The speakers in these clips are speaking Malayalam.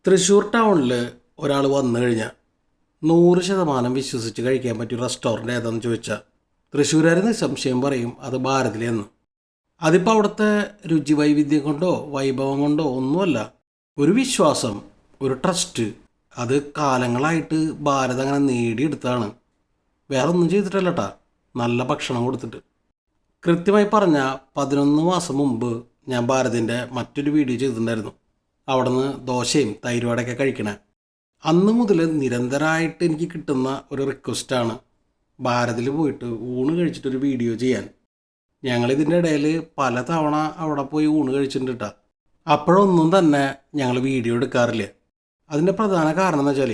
തൃശ്ശൂർ ടൗണിൽ ഒരാൾ വന്നു കഴിഞ്ഞാൽ 100% വിശ്വസിച്ച് കഴിക്കാൻ പറ്റിയ റെസ്റ്റോറൻറ്റ് ഏതാണെന്ന് ചോദിച്ചാൽ തൃശ്ശൂരുകാർ നിസ്സംശയം പറയും അത് ഭാരതിലെന്ന്. അതിപ്പോൾ അവിടുത്തെ രുചി വൈവിധ്യം കൊണ്ടോ വൈഭവം കൊണ്ടോ ഒന്നുമല്ല, ഒരു വിശ്വാസം, ഒരു ട്രസ്റ്റ്. അത് കാലങ്ങളായിട്ട് ഭാരത് അങ്ങനെ നേടിയെടുത്താണ്. വേറെ ഒന്നും ചെയ്തിട്ടല്ലട്ടാ, നല്ല ഭക്ഷണം കൊടുത്തിട്ട്. കൃത്യമായി പറഞ്ഞാൽ 11 മാസം മുമ്പ് ഞാൻ ഭാരതിൻ്റെ മറ്റൊരു വീഡിയോ ചെയ്തിട്ടുണ്ടായിരുന്നു. അവിടെ നിന്ന് ദോശയും തൈരുവടയൊക്കെ കഴിക്കണേ. അന്ന് മുതൽ നിരന്തരമായിട്ട് എനിക്ക് കിട്ടുന്ന ഒരു റിക്വസ്റ്റാണ് ഭാരതിൽ പോയിട്ട് ഊണ് കഴിച്ചിട്ടൊരു വീഡിയോ ചെയ്യാൻ. ഞങ്ങളിതിൻ്റെ ഇടയിൽ പല തവണ അവിടെ പോയി ഊണ് കഴിച്ചിട്ടുണ്ട് കേട്ടോ. അപ്പോഴൊന്നും തന്നെ ഞങ്ങൾ വീഡിയോ എടുക്കാറില്ല. അതിൻ്റെ പ്രധാന കാരണം എന്ന് വെച്ചാൽ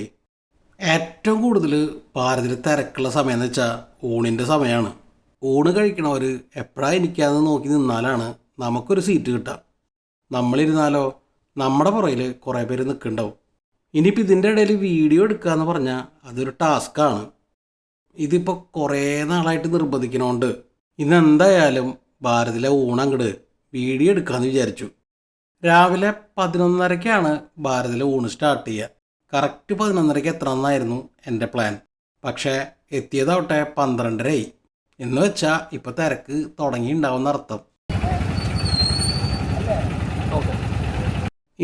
ഏറ്റവും കൂടുതൽ ഭാരതിൽ തിരക്കുള്ള സമയം എന്ന് വെച്ചാൽ ഊണിൻ്റെ സമയമാണ്. ഊണ് കഴിക്കണവർ എപ്പോഴാണ് എനിക്കാന്ന് നോക്കി നിന്നാലാണ് നമുക്കൊരു സീറ്റ് കിട്ടുക. നമ്മളിരുന്നാലോ നമ്മുടെ പുറയിൽ കുറേ പേര് നിൽക്കുന്നുണ്ടാവും. ഇനിയിപ്പോൾ ഇതിൻ്റെ ഇടയിൽ വീഡിയോ എടുക്കുക എന്ന് പറഞ്ഞാൽ അതൊരു ടാസ്ക്കാണ്. ഇതിപ്പോൾ കുറേ നാളായിട്ട് നിർബന്ധിക്കണോണ്ട് ഇന്നെന്തായാലും ഭാരതിലെ ഊണങ്ങട് വീഡിയോ എടുക്കാമെന്ന് വിചാരിച്ചു. രാവിലെ 11:30-ക്കാണ് ഭാരതിലെ ഊണ് സ്റ്റാർട്ട് ചെയ്യുക. കറക്റ്റ് 11:30-ക്ക് എത്തണമെന്നായിരുന്നു എൻ്റെ പ്ലാൻ. പക്ഷേ എത്തിയതാവട്ടെ 12:30 എന്ന് വെച്ചാൽ ഇപ്പോൾ തിരക്ക് തുടങ്ങിയിട്ടുണ്ടാവുന്ന അർത്ഥം.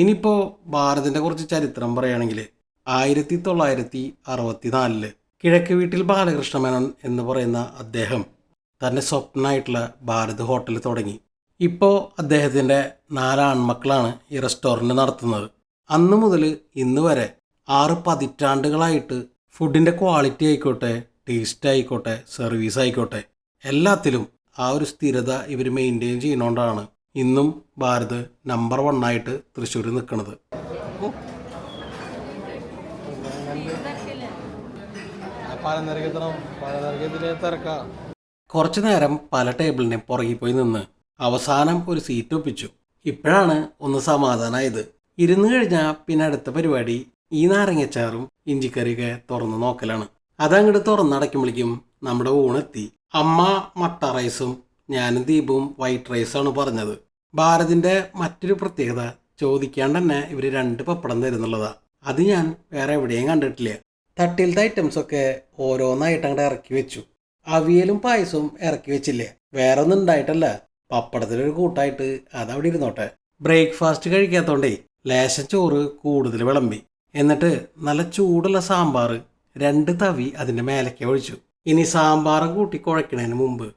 ഇനിയിപ്പോൾ ഭാരതിൻ്റെ കുറച്ച് ചരിത്രം പറയുകയാണെങ്കിൽ 1964 കിഴക്ക് വീട്ടിൽ ബാലകൃഷ്ണ മേനോൻ എന്ന് പറയുന്ന അദ്ദേഹം തൻ്റെ സ്വപ്നമായിട്ടുള്ള ഭാരത് ഹോട്ടൽ തുടങ്ങി. ഇപ്പോൾ അദ്ദേഹത്തിൻ്റെ 4 ആൺമക്കളാണ് ഈ റെസ്റ്റോറൻറ്റ് നടത്തുന്നത്. അന്ന് മുതൽ ഇന്ന് വരെ 6 പതിറ്റാണ്ടുകളായിട്ട് ഫുഡിൻ്റെ ക്വാളിറ്റി ആയിക്കോട്ടെ, ടേസ്റ്റ് ആയിക്കോട്ടെ, സർവീസ് ആയിക്കോട്ടെ, എല്ലാത്തിലും ആ ഒരു സ്ഥിരത ഇവർ മെയിൻറ്റെയിൻ ചെയ്യുന്നതുകൊണ്ടാണ് ഇന്നും ഭാരത് നമ്പർ 1 ആയിട്ട് തൃശ്ശൂർ നിൽക്കുന്നത്. കുറച്ചു നേരം പല ടേബിളിനെ പുറകിൽ പോയി നിന്ന് അവസാനം ഒരു സീറ്റ് ഒപ്പിച്ചു. ഇപ്പോഴാണ് ഒന്ന് സമാധാനമായത്. ഇരുന്ന് കഴിഞ്ഞാൽ പിന്നെ അടുത്ത പരിപാടി ഈ നാരങ്ങച്ചാറും ഇഞ്ചിക്കറിയൊക്കെ തുറന്ന് നോക്കലാണ്. അതങ്ങോട്ട് തുറന്നടയ്ക്കുമ്പോഴേക്കും നമ്മുടെ ഊണെത്തി. അമ്മ മട്ട റൈസും ഞാനും ദീപും വൈറ്റ് റൈസാണ് പറഞ്ഞത്. ഭാരതിൻ്റെ മറ്റൊരു പ്രത്യേകത ചോദിക്കാണ്ട് തന്നെ ഇവർ 2 പപ്പടം തരുന്നുള്ളതാണ്. അത് ഞാൻ വേറെ എവിടെയും കണ്ടിട്ടില്ല. തട്ടിലത്തെ ഐറ്റംസൊക്കെ ഓരോന്നായിട്ട് അങ്ങോട്ട് ഇറക്കി വെച്ചു. അവിയലും പായസവും ഇറക്കി വെച്ചില്ലേ, വേറെ ഒന്നും ഉണ്ടായിട്ടല്ല, പപ്പടത്തിലൊരു കൂട്ടായിട്ട് അതവിടെ ഇരുന്നോട്ടെ. ബ്രേക്ക്ഫാസ്റ്റ് കഴിക്കാത്തോണ്ടേ ലേശം ചോറ് കൂടുതൽ വിളമ്പി. എന്നിട്ട് നല്ല ചൂടുള്ള സാമ്പാർ 2 തവി അതിൻ്റെ മേലേക്ക് ഒഴിച്ചു. ഇനി സാമ്പാറും കൂട്ടി കുഴയ്ക്കുന്നതിന് മുമ്പ്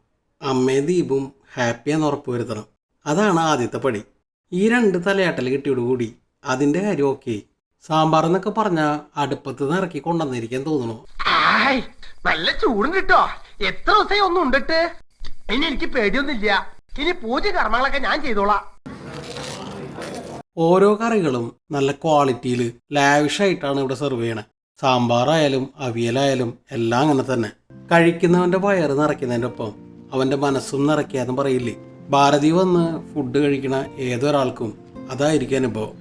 അമ്മയും ദീപും ഹാപ്പിയാന്ന് ഉറപ്പ് വരുത്തണം. അതാണ് ആദ്യത്തെ പടി. ഈ 2 തലയാട്ടൽ കിട്ടിയോടുകൂടി അതിൻ്റെ കാര്യം ഓക്കെ. സാമ്പാർ എന്നൊക്കെ പറഞ്ഞാൽ അടുപ്പത്ത് നിന്ന് ഇറക്കി കൊണ്ടുവന്നിരിക്കാൻ തോന്നുന്നു. നല്ല ചൂടും കിട്ടോ. എത്ര ദിവസമായി ഒന്നും ഉണ്ടിട്ട്. ഇനി എനിക്ക് പേടിയൊന്നുമില്ല. ഇനി പൂജ കർമ്മങ്ങളൊക്കെ ഞാൻ ചെയ്തോളാം. ഓരോ കറികളും നല്ല ക്വാളിറ്റിയിൽ ലാവിഷായിട്ടാണ് ഇവിടെ സെർവ് ചെയ്യണേ. സാമ്പാറായാലും അവിയലായാലും എല്ലാം അങ്ങനെ തന്നെ. കഴിക്കുന്നവൻ്റെ വയറ് നിറയ്ക്കുന്നതിൻ്റെ ഒപ്പം അവൻ്റെ മനസ്സും നിറയ്ക്കാന്ന് പറയില്ലേ. ഭാരതി വന്ന് ഫുഡ് കഴിക്കണ ഏതൊരാൾക്കും അതായിരിക്കും അനുഭവം.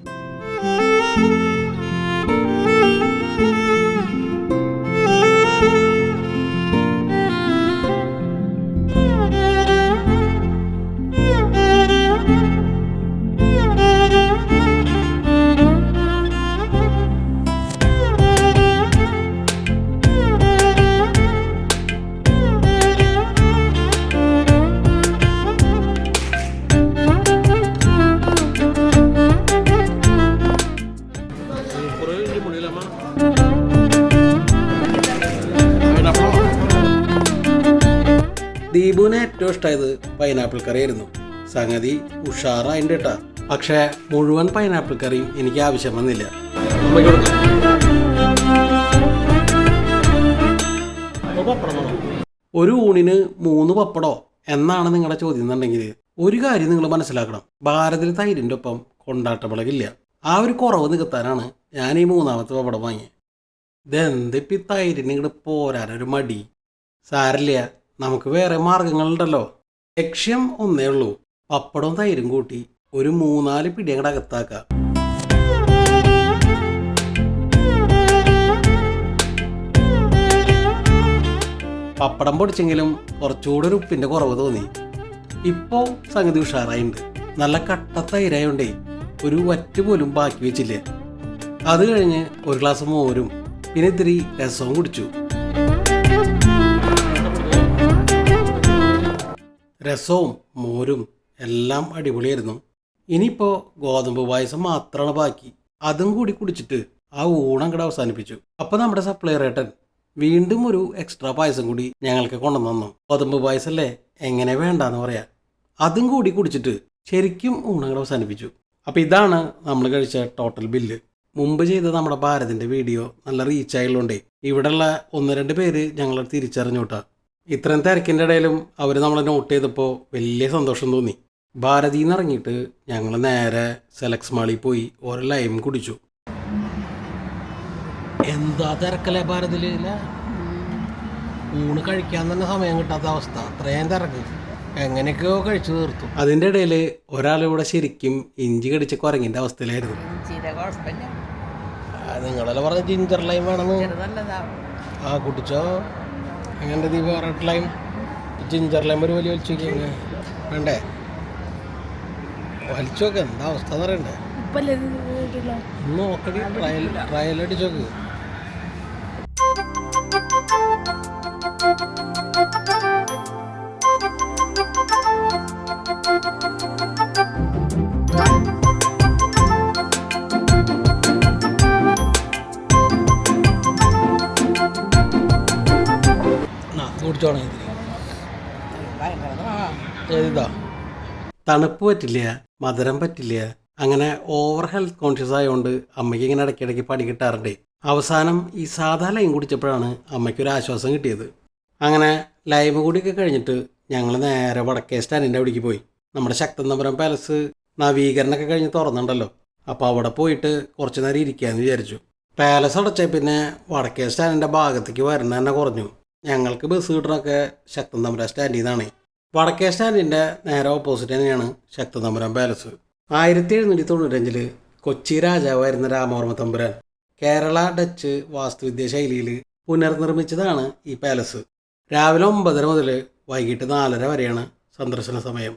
ദീപുവിന് ഏറ്റവും ഇഷ്ടമായത് പൈനാപ്പിൾ കറി ആയിരുന്നു. സംഗതി ഉഷാറായിട്ട് കേട്ടാ. പക്ഷേ മുഴുവൻ പൈനാപ്പിൾ കറിയും എനിക്ക് ആവശ്യം വന്നില്ല. ഒരു ഊണിന് 3 പപ്പടോ എന്നാണ് നിങ്ങളുടെ ചോദ്യം എന്നുണ്ടെങ്കിൽ ഒരു കാര്യം നിങ്ങൾ മനസ്സിലാക്കണം. ഭാരതിൽ തൈരിൻ്റെ ഒപ്പം കൊണ്ടാട്ടമുളകില്ല. ആ ഒരു കുറവ് നികത്താനാണ് ഞാൻ ഈ 3ാമത്തെ പപ്പടം വാങ്ങിയത്. ഇതെന്തിപ്പി തൈരിന് ഇങ്ങോട്ട് പോരാനൊരു മടി. സാരില്ല, നമുക്ക് വേറെ മാർഗങ്ങളുണ്ടല്ലോ. ലക്ഷ്യം ഒന്നേ ഉള്ളൂ, പപ്പടവും തൈരും കൂട്ടി ഒരു 3-4 പിടി അങ്ങോട്ട് അകത്താക്കാം. പപ്പടം പൊടിച്ചെങ്കിലും കുറച്ചുകൂടെ ഒരു ഉപ്പിൻ്റെ കുറവ് തോന്നി. ഇപ്പോൾ സംഗതി ഉഷാറായിട്ടുണ്ട്. നല്ല കട്ട തൈരായോണ്ടേ ഒരു വറ്റ് പോലും ബാക്കി വെച്ചില്ല. അത് കഴിഞ്ഞ് ഒരു ഗ്ലാസ് മോരും പിന്നെ ഇത്തിരി രസവും കുടിച്ചു. രസവും മോരും എല്ലാം അടിപൊളിയായിരുന്നു. ഇനിയിപ്പോൾ ഗോതമ്പ് പായസം മാത്രമാണ് ബാക്കി. അതും കൂടി കുടിച്ചിട്ട് ആ ഊണം കൂടെ അവസാനിപ്പിച്ചു. അപ്പോൾ നമ്മുടെ സപ്ലയർ ഏട്ടൻ വീണ്ടും ഒരു എക്സ്ട്രാ പായസം കൂടി ഞങ്ങൾക്ക് കൊണ്ടുവന്നു തന്നു. ഗോതമ്പ് പായസമല്ലേ, എങ്ങനെ വേണ്ടാന്ന് പറയാം. അതും കൂടി കുടിച്ചിട്ട് ശരിക്കും ഊണം കൂടെ അവസാനിപ്പിച്ചു. അപ്പോൾ ഇതാണ് നമ്മൾ കഴിച്ച ടോട്ടൽ ബില്ല്. മുമ്പ് ചെയ്ത നമ്മുടെ ഭാരതിൻ്റെ വീഡിയോ നല്ല റീച്ചായതുകൊണ്ടേ ഇവിടെയുള്ള 1-2 പേര് ഞങ്ങളെ തിരിച്ചറിഞ്ഞു കേട്ടോ. ഇത്രയും തിരക്കിൻ്റെ ഇടയിലും അവർ നമ്മളെ നോട്ട് ചെയ്തപ്പോൾ വലിയ സന്തോഷം തോന്നി. ഭാരതിയിൽ നിന്ന് ഇറങ്ങിയിട്ട് ഞങ്ങൾ നേരെ സെലക്സ് മാളിൽ പോയി ഓരോ ലൈം കുടിച്ചു. എന്താ തിരക്കല്ലേ ഭാരതിയില്ല, ഊണ് കഴിക്കാൻ തന്നെ സമയം കിട്ടാത്ത അവസ്ഥ. അത്രയും തിരക്ക്, എങ്ങനെയൊക്കെയോ കഴിച്ചു തീർത്തു. അതിൻ്റെ ഇടയിൽ ഒരാളിവിടെ ശരിക്കും ഇഞ്ചി കടിച്ച് കുരങ്ങിൻ്റെ അവസ്ഥയിലായിരുന്നു. നിങ്ങളെല്ലാം പറഞ്ഞ ജിഞ്ചർ ലൈം വേണമെന്ന്. ആ കുടിച്ചോ, എങ്ങനെ Deepa red lime ginger lime ഒരു വലിയ വലിച്ചു നോക്കി വേണ്ടേ? വലിച്ചു നോക്ക്, എന്താ അവസ്ഥ എന്ന് പറയണ്ടേ? നോക്കടി, ട്രയൽ അടിച്ചോക്ക്. കുടിച്ചോണേ. ഏതാ തണുപ്പ് പറ്റില്ല, മധുരം പറ്റില്ല, അങ്ങനെ ഓവർ ഹെൽത്ത് കോൺഷ്യസ് ആയതുകൊണ്ട് അമ്മയ്ക്ക് ഇങ്ങനെ ഇടയ്ക്കിടയ്ക്ക് പടി കിട്ടാറുണ്ട്. അവസാനം ഈ സാധാ ലൈം കുടിച്ചപ്പോഴാണ് അമ്മയ്ക്കൊരു ആശ്വാസം കിട്ടിയത്. അങ്ങനെ ലൈം കൂടിയൊക്കെ കഴിഞ്ഞിട്ട് ഞങ്ങൾ നേരെ വടക്കേ സ്റ്റാൻഡിൻ്റെ അവിടേക്ക് പോയി. നമ്മുടെ ശക്തന്തപുരം പാലസ് നവീകരണമൊക്കെ കഴിഞ്ഞ് തുറന്നുണ്ടല്ലോ, അപ്പോൾ അവിടെ പോയിട്ട് കുറച്ച് നേരം ഇരിക്കാമെന്ന് വിചാരിച്ചു. പാലസ് അടച്ചാൽ പിന്നെ വടക്കേ സ്റ്റാൻഡിൻ്റെ ഭാഗത്തേക്ക് വരുന്ന തന്നെ കുറഞ്ഞു. ഞങ്ങൾക്ക് ബസ് കിട്ടണമൊക്കെ ശക്തന്തപുരം സ്റ്റാൻഡിൽ നിന്നാണ്. വടക്കേ സ്റ്റാൻഡിൻ്റെ നേരെ ഓപ്പോസിറ്റ് തന്നെയാണ് ശക്തന്തപുരം പാലസ്. 1795 കൊച്ചി രാജാവായിരുന്ന രാമവർമ്മ തമ്പുരാൻ കേരള ഡച്ച് വാസ്തുവിദ്യ ശൈലിയിൽ പുനർനിർമ്മിച്ചതാണ് ഈ പാലസ്. രാവിലെ 9:30 മുതൽ വൈകിട്ട് 4:30 വരെയാണ് സന്ദർശന സമയം.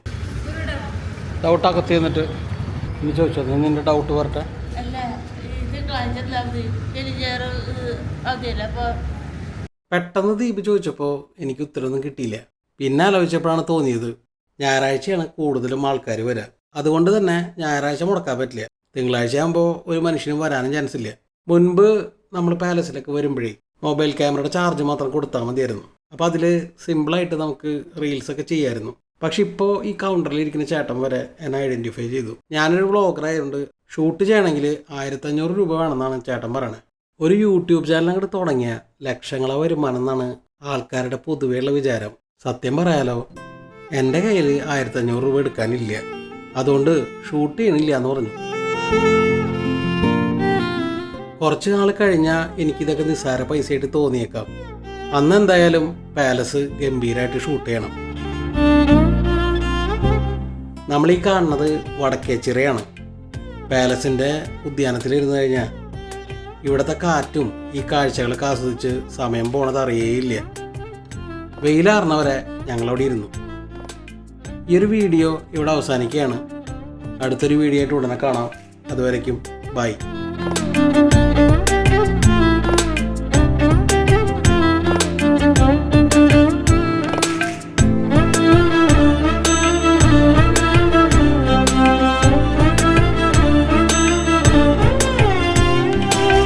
ഡൗട്ടൊക്കെ തീർന്നിട്ട് ഇനി ചോദിച്ചോ, നിന്റെ ഡൗട്ട് പറട്ടെ. പെട്ടെന്ന് ദീപ് ചോദിച്ചപ്പോൾ എനിക്ക് ഉത്തരവൊന്നും കിട്ടിയില്ല. പിന്നെ ആലോചിച്ചപ്പോഴാണ് തോന്നിയത് ഞായറാഴ്ചയാണ് കൂടുതലും ആൾക്കാർ വരിക. അതുകൊണ്ട് തന്നെ ഞായറാഴ്ച മുടക്കാൻ പറ്റില്ല. തിങ്കളാഴ്ച ആകുമ്പോൾ ഒരു മനുഷ്യനും വരാനും ചാൻസ് ഇല്ല. മുൻപ് നമ്മൾ പാലസിലേക്ക് വരുമ്പോഴേ മൊബൈൽ ക്യാമറയുടെ ചാർജ് മാത്രം കൊടുത്താൽ മതിയായിരുന്നു. അപ്പോൾ അതിൽ സിമ്പിളായിട്ട് നമുക്ക് റീൽസൊക്കെ ചെയ്യാമായിരുന്നു. പക്ഷെ ഇപ്പോൾ ഈ കൗണ്ടറിൽ ഇരിക്കുന്ന ചേട്ടൻ വരെ എന്നെ ഐഡൻറ്റിഫൈ ചെയ്തു. ഞാനൊരു വ്ളോഗറായതുകൊണ്ട് ഷൂട്ട് ചെയ്യണമെങ്കിൽ 1500 രൂപ വേണമെന്നാണ് ചേട്ടൻ പറയണത്. ഒരു യൂട്യൂബ് ചാനൽ അങ്ങോട്ട് തുടങ്ങിയ ലക്ഷങ്ങളെ വരുമാനം എന്നാണ് ആൾക്കാരുടെ പൊതുവെയുള്ള വിചാരം. സത്യം പറയാലോ, എൻ്റെ കയ്യിൽ 1500 രൂപ എടുക്കാനില്ല. അതുകൊണ്ട് ഷൂട്ട് ചെയ്യണില്ല എന്ന് പറഞ്ഞു. കുറച്ച് നാൾ കഴിഞ്ഞാൽ എനിക്കിതൊക്കെ നിസ്സാര പൈസയായിട്ട് തോന്നിയേക്കാം. അന്ന് എന്തായാലും പാലസ് ഗംഭീരമായിട്ട് ഷൂട്ട് ചെയ്യണം. നമ്മളീ കാണുന്നത് വടക്കേച്ചിറയാണ്. പാലസിൻ്റെ ഉദ്യാനത്തിലിരുന്ന് കഴിഞ്ഞാൽ ഇവിടുത്തെ കാറ്റും ഈ കാഴ്ചകളൊക്കെ ആസ്വദിച്ച് സമയം പോണത് അറിയേയില്ല. വെയിലാറുന്നവരെ ഞങ്ങളവിടെ ഇരുന്നു. ഈ ഒരു വീഡിയോ ഇവിടെ അവസാനിക്കുകയാണ്. അടുത്തൊരു വീഡിയോ ആയിട്ട് ഉടനെ കാണാം. അതുവരയ്ക്കും ബൈ.